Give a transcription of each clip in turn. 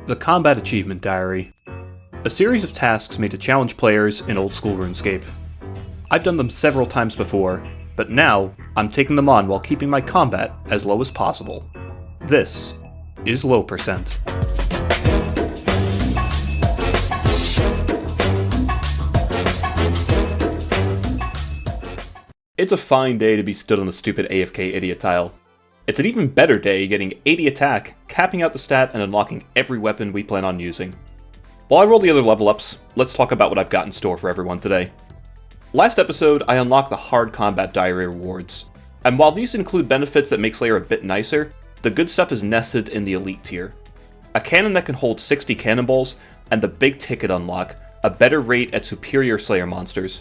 The Combat Achievement Diary. A series of tasks made to challenge players in old school RuneScape. I've done them several times before, but now I'm taking them on while keeping my combat as low as possible. This is low percent. It's a fine day to be stood on the stupid AFK idiot tile. It's an even better day getting 80 attack, capping out the stat, and unlocking every weapon we plan on using. While I roll the other level ups, let's talk about what I've got in store for everyone today. Last episode, I unlocked the Hard Combat Diary rewards, and while these include benefits that make Slayer a bit nicer, the good stuff is nested in the Elite tier. A cannon that can hold 60 cannonballs, and the big ticket unlock, a better rate at superior Slayer monsters.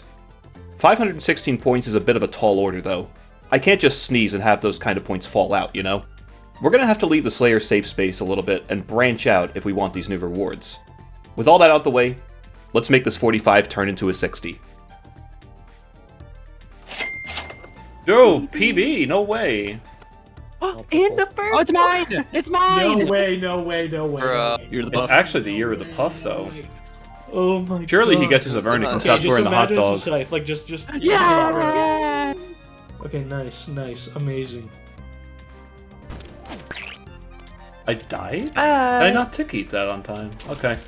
516 points is a bit of a tall order though. I can't just sneeze and have those kind of points fall out, you know? We're gonna have to leave the Slayer safe space a little bit and branch out if we want these new rewards. With all that out the way, let's make this 45 turn into a 60. Yo, PB, no way. And the bird! Oh, it's mine! It's mine! No way, no way, no way. You're the It's buff. actually the year of the puff though. Oh my god. Surely he gets his Avernic and stops wearing the hot dog. Like just Yeah! Okay, nice, amazing. I died? Did I not tick eat that on time? Okay.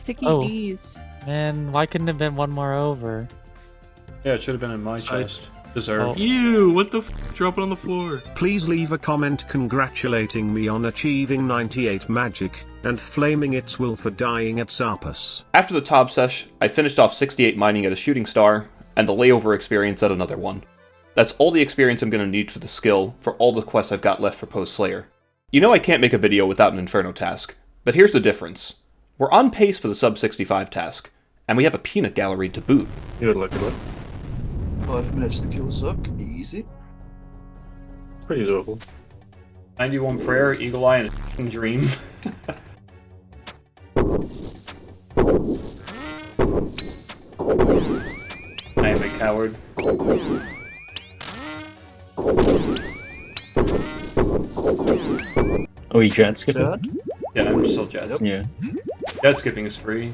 Ticky Oh. D's. Man, why couldn't it have been one more over? Yeah, it should have been in my chest. Deserved. Ew, what the f? Drop it on the floor. Please leave a comment congratulating me on achieving 98 magic, and flaming its will for dying at Sarpus. After the top sesh, I finished off 68 mining at a shooting star, and the layover experience at another one. That's all the experience I'm going to need for the skill, for all the quests I've got left for post-Slayer. You know I can't make a video without an Inferno task, but here's the difference. We're on pace for the sub-65 task, and we have a peanut gallery to boot. Good luck, good luck. 5 minutes to kill a suck, easy. Pretty doable. 91 prayer, eagle eye, and a f***ing dream. I am a coward. Oh, you jet skipping? Chad? Yeah, I'm still jet. Yep. Yeah. Jet skipping is free.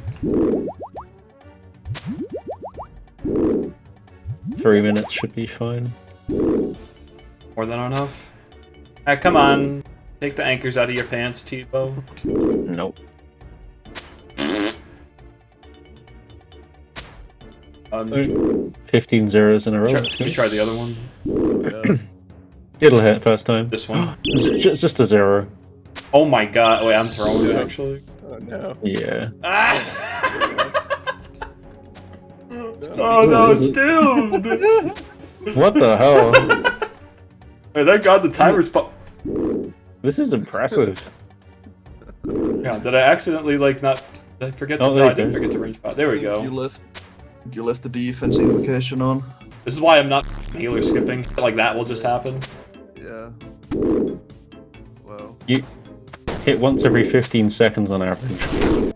3 minutes should be fine. More than enough. Ah, come on. Take the anchors out of your pants, Tebow. Nope. Um, 15 zeros in a row. let me try the other one. It'll hit first time. This one. Just a zero. Oh my god. Wait, I'm throwing it actually. Oh no. Yeah. Ah! Oh no, it's doomed! What the hell? Hey, thank god the timer's This is impressive. Yeah, did I accidentally like not... Did I forget to... Oh, No, I there you didn't go. forget to range pot. There we go. You left the defense invocation on. This is why I'm not healer skipping. Like that will just happen. Yeah. Well. You hit once every 15 seconds on average.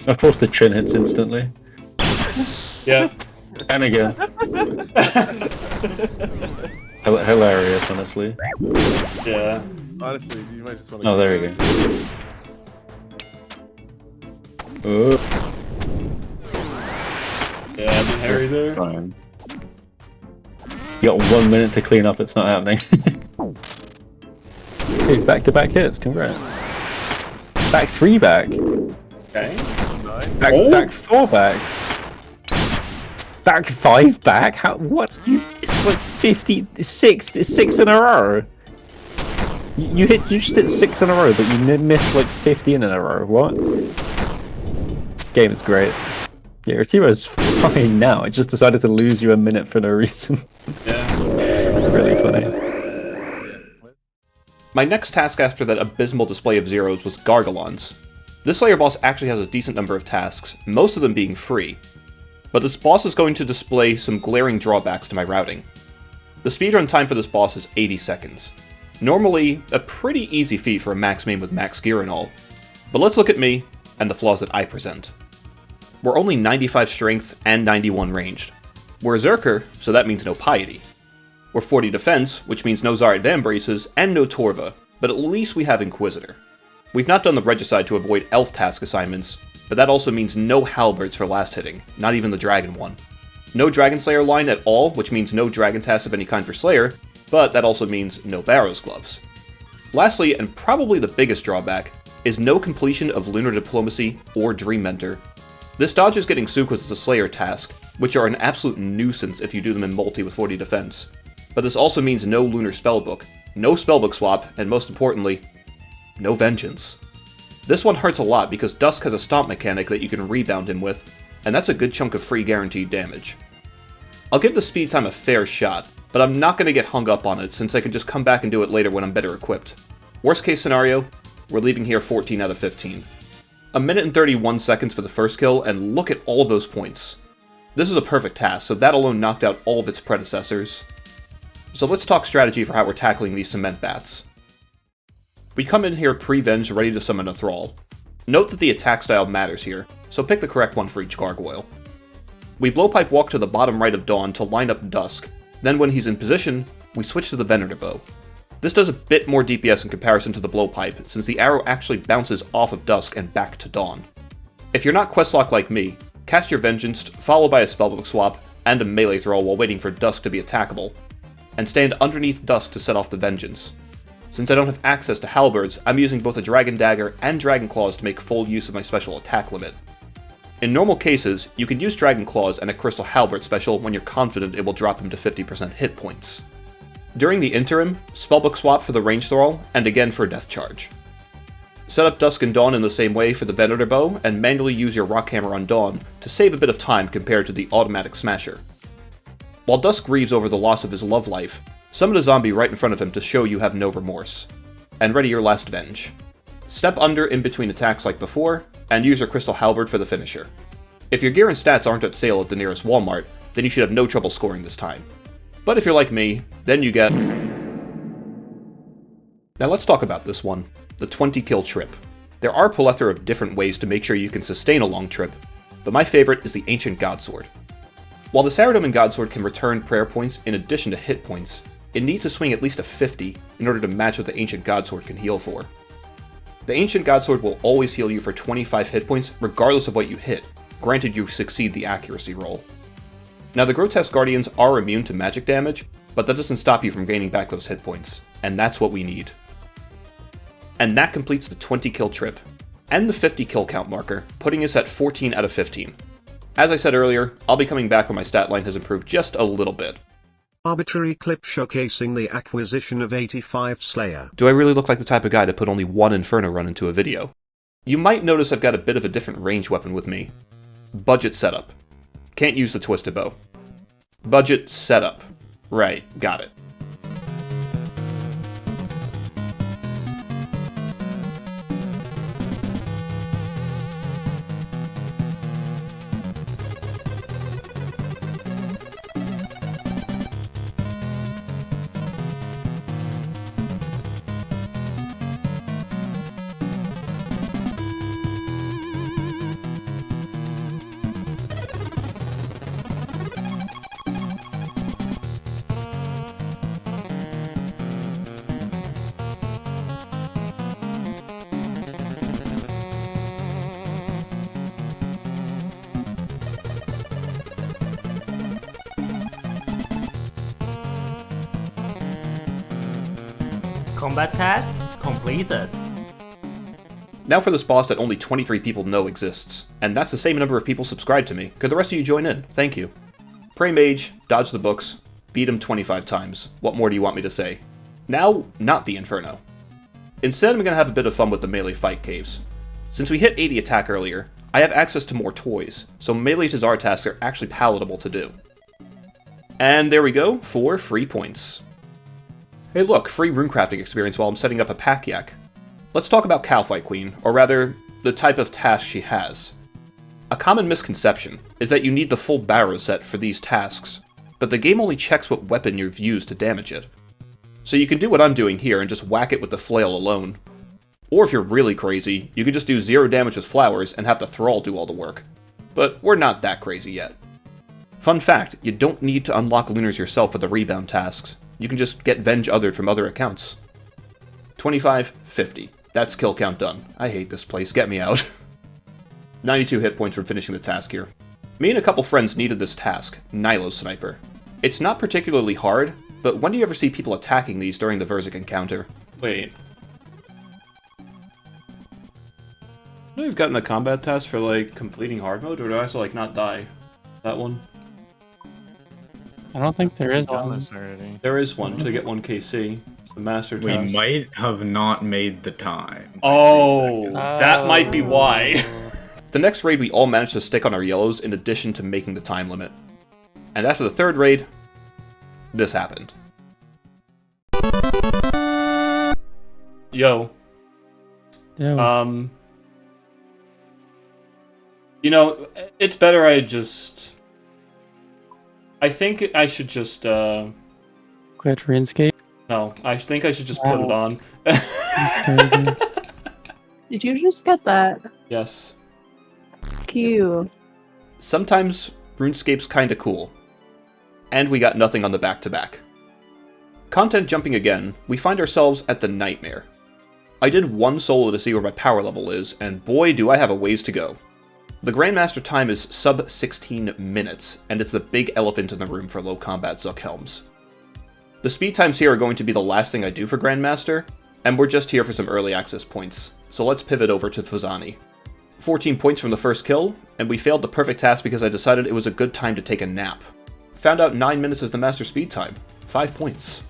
Of course the chin hits instantly. Yeah. And again. Hilarious, honestly. Yeah. Honestly, you might just want to. Oh, there we go. Oh, Yeah, I'm Harry there. fine. You got 1 minute to clean up, it's not happening. Hey, back-to-back hits, congrats. Back 3 back. Okay. Back 4 back. Back 5 back? How? What? It's like 56 in a row. You just hit 6 in a row, but you missed like 15 in a row. What? This game is great. Yeah, your team is fine now. It just decided to lose you a minute for no reason. Yeah. Really funny. My next task after that abysmal display of zeros was Gargalons. This Slayer boss actually has a decent number of tasks, most of them being free. But this boss is going to display some glaring drawbacks to my routing. The speedrun time for this boss is 80 seconds. Normally, a pretty easy feat for a max main with max gear and all. But let's look at me, and the flaws that I present. We're only 95 strength and 91 ranged. We're a Zerker, so that means no piety. We're 40 defense, which means no Zaret Van Braces and no Torva, but at least we have Inquisitor. We've not done the Regicide to avoid elf task assignments, but that also means no halberds for last hitting, not even the dragon one. No Dragon Slayer line at all, which means no dragon tasks of any kind for Slayer, but that also means no Barrow's Gloves. Lastly, and probably the biggest drawback, is no completion of Lunar Diplomacy or Dream Mentor. This dodges getting Suquas as a Slayer task, which are an absolute nuisance if you do them in multi with 40 defense. But this also means no Lunar Spellbook, no Spellbook swap, and most importantly, no Vengeance. This one hurts a lot because Dusk has a stomp mechanic that you can rebound him with, and that's a good chunk of free guaranteed damage. I'll give the speed time a fair shot, but I'm not going to get hung up on it since I can just come back and do it later when I'm better equipped. Worst case scenario, we're leaving here 14 out of 15. A minute and 31 seconds for the first kill, and look at all of those points. This is a perfect task, so that alone knocked out all of its predecessors. So let's talk strategy for how we're tackling these cement bats. We come in here pre-venge ready to summon a Thrall. Note that the attack style matters here, so pick the correct one for each gargoyle. We blowpipe walk to the bottom right of Dawn to line up Dusk, then when he's in position, we switch to the Venator Bow. This does a bit more DPS in comparison to the blowpipe, since the arrow actually bounces off of Dusk and back to Dawn. If you're not questlock like me, cast your Vengeance, followed by a spellbook swap, and a melee throw while waiting for Dusk to be attackable, and stand underneath Dusk to set off the Vengeance. Since I don't have access to halberds, I'm using both a Dragon Dagger and Dragon Claws to make full use of my special attack limit. In normal cases, you can use Dragon Claws and a Crystal Halberd special when you're confident it will drop him to 50% hit points. During the interim, Spellbook swap for the Range Thrall, and again for Death Charge. Set up Dusk and Dawn in the same way for the Venator Bow, and manually use your Rock Hammer on Dawn to save a bit of time compared to the automatic Smasher. While Dusk grieves over the loss of his love life, summon a zombie right in front of him to show you have no remorse. And ready your last Venge. Step under in between attacks like before, and use your Crystal Halberd for the finisher. If your gear and stats aren't at sale at the nearest Walmart, then you should have no trouble scoring this time. But if you're like me, then you get... Now let's talk about this one, the 20 kill trip. There are a plethora of different ways to make sure you can sustain a long trip, but my favorite is the Ancient Godsword. While the Saradomin Godsword can return prayer points in addition to hit points, it needs to swing at least a 50 in order to match what the Ancient Godsword can heal for. The Ancient Godsword will always heal you for 25 hit points regardless of what you hit, granted you succeed the accuracy roll. Now the Grotesque Guardians are immune to magic damage, but that doesn't stop you from gaining back those hit points, and that's what we need. And that completes the 20 kill trip, and the 50 kill count marker, putting us at 14 out of 15. As I said earlier, I'll be coming back when my stat line has improved just a little bit. Arbitrary clip showcasing the acquisition of 85 Slayer. Do I really look like the type of guy to put only one Inferno run into a video? You might notice I've got a bit of a different range weapon with me. Budget setup. Can't use the Twisted Bow. Budget setup. Right, got it. Combat task completed. Now for this boss that only 23 people know exists, and that's the same number of people subscribed to me. Could the rest of you join in? Thank you. Pray Mage, dodge the books, beat him 25 times. What more do you want me to say? Now, not the Inferno. Instead, I'm going to have a bit of fun with the melee fight caves. Since we hit 80 attack earlier, I have access to more toys, so melee to Tsar tasks are actually palatable to do. And there we go, 4 free points. Hey look, free runecrafting experience while I'm setting up a pack yak. Let's talk about Cowfight Queen, or rather, the type of task she has. A common misconception is that you need the full barrow set for these tasks, but the game only checks what weapon you've used to damage it. So you can do what I'm doing here and just whack it with the flail alone. Or if you're really crazy, you could just do 0 damage with flowers and have the Thrall do all the work. But we're not that crazy yet. Fun fact, you don't need to unlock Lunars yourself for the rebound tasks. You can just get Venge othered from other accounts. 25, 50. That's kill count done. I hate this place, get me out. 92 hit points from finishing the task here. Me and a couple friends needed this task, Nilo Sniper. It's not particularly hard, but when do you ever see people attacking these during the Verzik encounter? Wait. Would I have gotten a combat task for, like, completing hard mode, or do I have to, like, not die? That one? I don't think there is done one. this already. There is one, to get 1 KC. The master We task. might have not made the time. Oh, 3 seconds. that might be why. The next raid we all managed to stick on our yellows in addition to making the time limit. And after the third raid, this happened. Yo. Ew. You know, it's better I just... I think I should just, Quit RuneScape. No, I think I should just put it on. Crazy. Did you just get that? Yes. Cute. Sometimes RuneScape's kinda cool. And we got nothing on the back-to-back. Content jumping again, we find ourselves at the Nightmare. I did one solo to see where my power level is, and boy do I have a ways to go. The Grandmaster time is sub 16 minutes, and it's the big elephant in the room for low combat Zuck Helms. The speed times here are going to be the last thing I do for Grandmaster, and we're just here for some early access points, so let's pivot over to Fuzani. 14 points from the first kill, and we failed the perfect task because I decided it was a good time to take a nap. Found out 9 minutes is the master speed time. 5 points.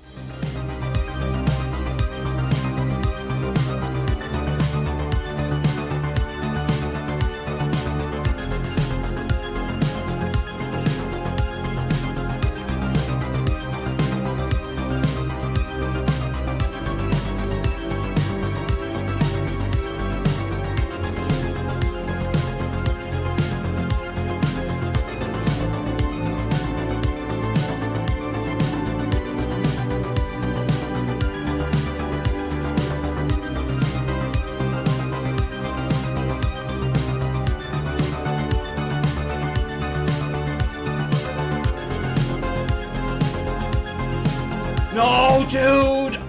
No, dude!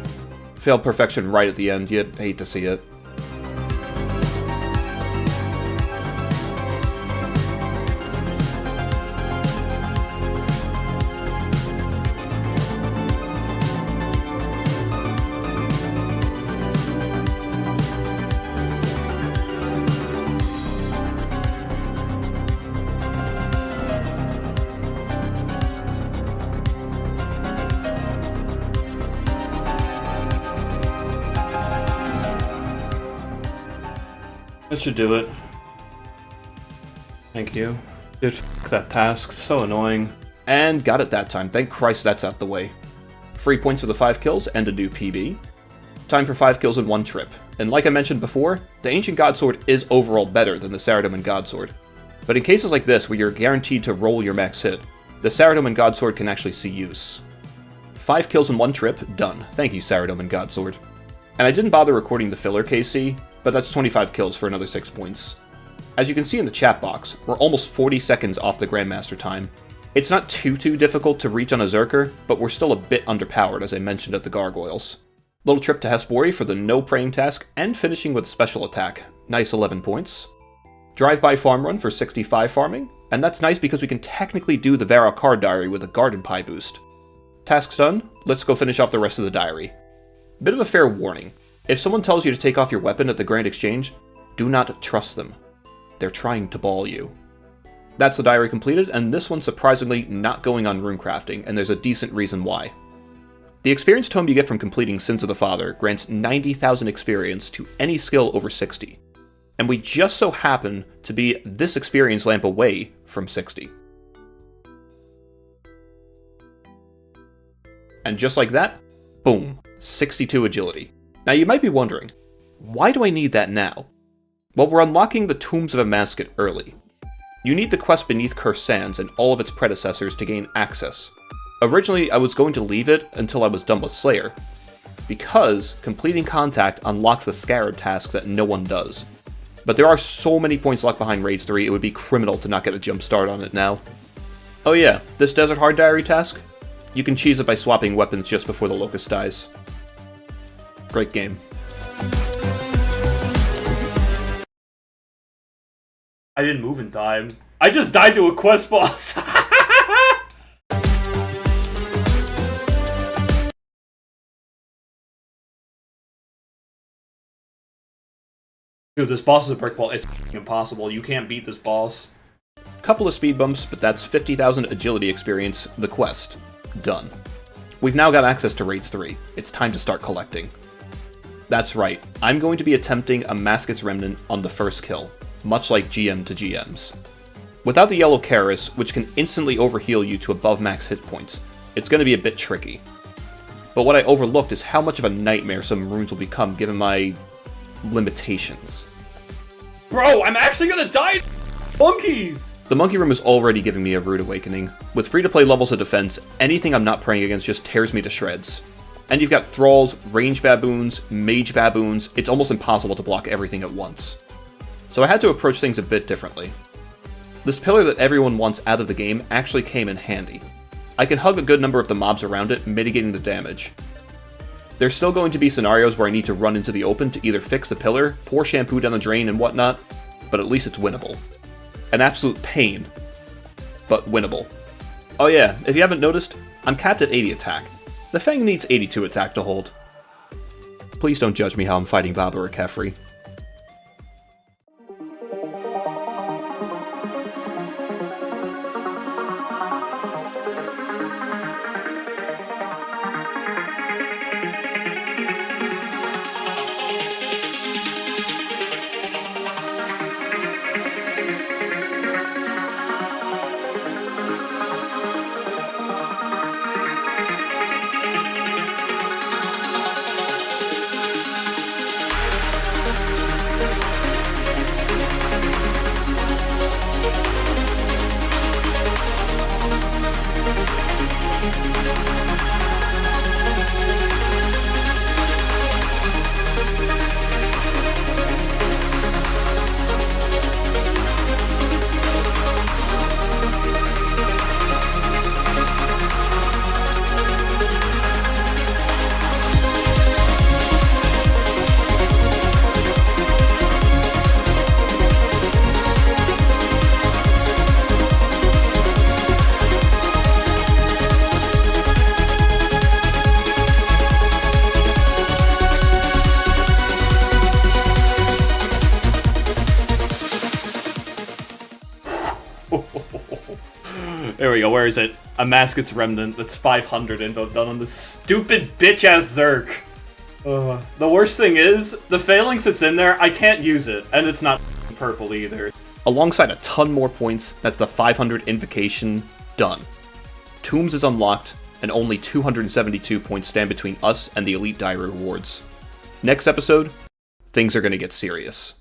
Failed perfection right at the end. You'd hate to see it. That should do it. Thank you. Dude, f*** that task. So annoying. And got it that time. Thank Christ that's out the way. 3 points for the 5 kills and a new PB. Time for 5 kills in 1 trip. And like I mentioned before, the Ancient Godsword is overall better than the Saradomin Godsword. But in cases like this where you're guaranteed to roll your max hit, the Saradomin Godsword can actually see use. 5 kills in 1 trip, done. Thank you, Saradomin Godsword. And I didn't bother recording the filler KC, but that's 25 kills for another 6 points. As you can see in the chat box, we're almost 40 seconds off the Grandmaster time. It's not too difficult to reach on a Zerker, but we're still a bit underpowered as I mentioned at the Gargoyles. Little trip to Hesbori for the no praying task and finishing with a special attack. Nice 11 points. Drive-by farm run for 65 farming, and that's nice because we can technically do the Varrow card diary with a Garden Pie boost. Tasks done, let's go finish off the rest of the diary. Bit of a fair warning. If someone tells you to take off your weapon at the Grand Exchange, do not trust them. They're trying to ball you. That's the diary completed, and this one's surprisingly not going on runecrafting, and there's a decent reason why. The experience tome you get from completing Sins of the Father grants 90,000 experience to any skill over 60. And we just so happen to be this experience lamp away from 60. And just like that, boom, 62 agility. Now you might be wondering, why do I need that now? Well, we're unlocking the Tombs of Amasket early. You need the quest beneath Cursed Sands and all of its predecessors to gain access. Originally, I was going to leave it until I was done with Slayer, because completing Contact unlocks the Scarab task that no one does. But there are so many points locked behind Raids 3, it would be criminal to not get a jump start on it now. Oh yeah, this Desert Hard Diary task? You can cheese it by swapping weapons just before the Locust dies. Great game. I didn't move in time. I just died to a quest boss! Dude, this boss is a brick wall. It's impossible. You can't beat this boss. Couple of speed bumps, but that's 50,000 agility experience. The quest. Done. We've now got access to Raids 3. It's time to start collecting. That's right. I'm going to be attempting a Masket's Remnant on the first kill, much like GM to GMs. Without the yellow Karis, which can instantly overheal you to above max hit points, it's going to be a bit tricky. But what I overlooked is how much of a nightmare some runes will become given my limitations. Bro, I'm actually gonna die! Monkeys! The monkey room is already giving me a rude awakening. With free-to-play levels of defense, anything I'm not praying against just tears me to shreds. And you've got thralls, range baboons, mage baboons. It's almost impossible to block everything at once. So I had to approach things a bit differently. This pillar that everyone wants out of the game actually came in handy. I can hug a good number of the mobs around it, mitigating the damage. There's still going to be scenarios where I need to run into the open to either fix the pillar, pour shampoo down the drain and whatnot, but at least it's winnable. An absolute pain, but winnable. Oh yeah, if you haven't noticed, I'm capped at 80 attack. The Fang needs 82 attack to hold. Please don't judge me how I'm fighting Baba or Kefri. There we go, where is it? A Masket's Remnant, that's 500 info done on this stupid bitch-ass Zerk. The worst thing is, the phalanx that's in there, I can't use it, and it's not purple either. Alongside a ton more points, that's the 500 invocation done. Tombs is unlocked, and only 272 points stand between us and the Elite Diary rewards. Next episode, things are gonna get serious.